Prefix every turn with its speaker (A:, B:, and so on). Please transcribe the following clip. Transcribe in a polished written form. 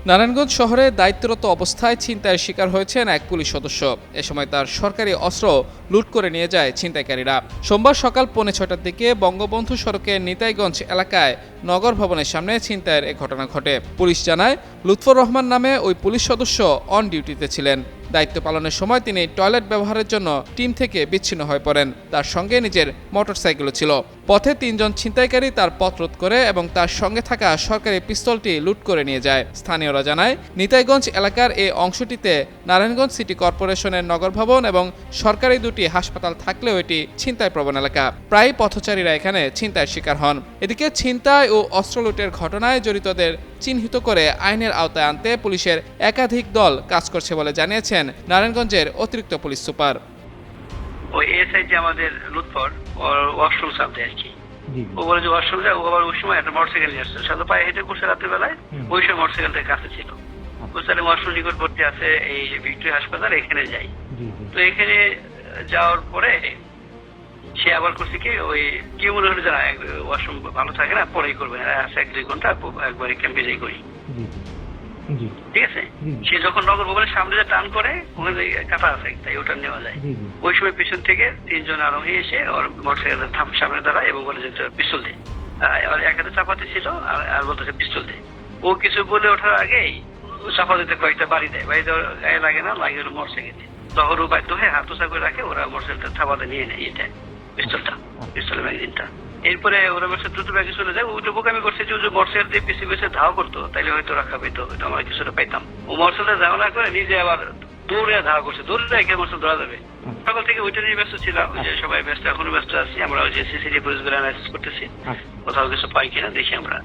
A: নারায়ণগঞ্জ শহরে দায়িত্বরত অবস্থায় ছিনতাইয়ের শিকার হয়েছেন এক পুলিশ সদস্য। এ সময় তার সরকারি অস্ত্র লুট করে নিয়ে যায় ছিনতাইকারীরা। সোমবার সকাল 6:45টার দিকে বঙ্গবন্ধু সড়কের নিতাইগঞ্জ এলাকায় নগর ভবনের সামনে ছিনতাইয়ের এ ঘটনা ঘটে। পুলিশ জানায়, লুৎফর রহমান নামে ওই পুলিশ সদস্য অন ডিউটিতে ছিলেন। দায়িত্ব পালনের সময় তিনি টয়লেট ব্যবহারের জন্য টিম থেকে বিচ্ছিন্ন হয়ে পড়েন। তার সঙ্গে নিজের মোটরসাইকেলও ছিল। পথে 3 জন ছিনতাইকারী তার পথ রোধ করে এবং তার সঙ্গে থাকা সরকারি পিস্তলটি লুট করে নিয়ে যায়। স্থানীয়রা জানায়, নিতাইগঞ্জ এলাকার এই অংশটিতে নারায়ণগঞ্জ সিটি কর্পোরেশনের নগর ভবন এবং সরকারি দুটি হাসপাতাল থাকলেও এটি ছিনতাই প্রবণ এলাকা। প্রায় পথচারীরা এখানে ছিনতাইয়ের শিকার হন। এদিকে ছিনতাই ও অস্ত্র লুটের ঘটনায় জড়িতদের চিহ্নিত করে আইনের আওতায় আনতে পুলিশের একাধিক দল কাজ করছে বলে জানিয়েছেন নারায়ণগঞ্জের অতিরিক্ত পুলিশ সুপার।
B: ওই এসআই যে আমাদের লুৎফর ওয়াশরুম সামনে আর কি, ও বলে যে ওয়াশরুম যায়, ও আবার ওই সময় একটা মোটরসাইকেল নিয়ে আসছে, সাথে পায়ে হেঁটে করছে রাতের বেলায়। ওই সময় মোটরসাইকেলটা কাছে ছিল, বুঝতে ওয়াশরুম নিকটবর্তী আছে এই ভিক্টোরিয়া হাসপাতাল, এখানে যাই। তো এখানে যাওয়ার পরে সে আবার করছে কি, ওই কেউ মনে হলো যারা ওয়াশরুম ভালো থাকে না, পরেই করবে না, আছে 1-2 ঘন্টা একবারে ক্যাম্পে যাই করি, ঠিক আছে। সে যখন নগর ভবনের সামনে যে টার্ন করে, ওখানে কাটা আছে, তাই ওটা নেওয়া যায়। ওই সময় পিছন থেকে 3 জন আরোহী এসে ওর মোটরসাইকেলের সামনে দাঁড়ায় এবং বলে যে পিস্তল দে। এক হাতে চাপাতি ছিল আর বলতেছে পিস্তল দে। ও কিছু বলে ওঠার আগেই চাপা দিতে কয়েকটা বাড়ি দেয়, বাড়িতে গায়ে লাগে না, লাগে হলো মোটরসাইকেলে। তখন ও বাধ্য হয়ে হাত উঁচা করে রাখে, ওরা মোটরসাইকেলটা চাপাতে নিয়ে নেয়, এটা পিস্তলের ম্যাগাজিনটা। এরপরে ওরা বলছে দ্রুত ব্যাগে চলে যায়। ওই বোকামি করছে যে মোটরসাইকেল দিয়ে পিছিয়ে ধাওয়া করতো, তাইলে হয়তো রাখা পেতো, হয়তো আমরা কিছুটা পাইতাম। ও মোটরসাইকেল ধাওয়া না করে নিজে আবার দৌড়ে ধাওয়া করছে, দৌড়ে একে মোটরসাইকেল ধরা যাবে। সকাল থেকে ওইটা নিয়ে ব্যস্ত ছিলাম, যে সবাই ব্যস্ত, এখনো ব্যস্ত আছি আমরা। ওই যে সিসিটিভি ফুটেজগুলো অ্যানালাইসিস করতেছি, কোথাও কিছু পাই কিনা দেখি আমরা।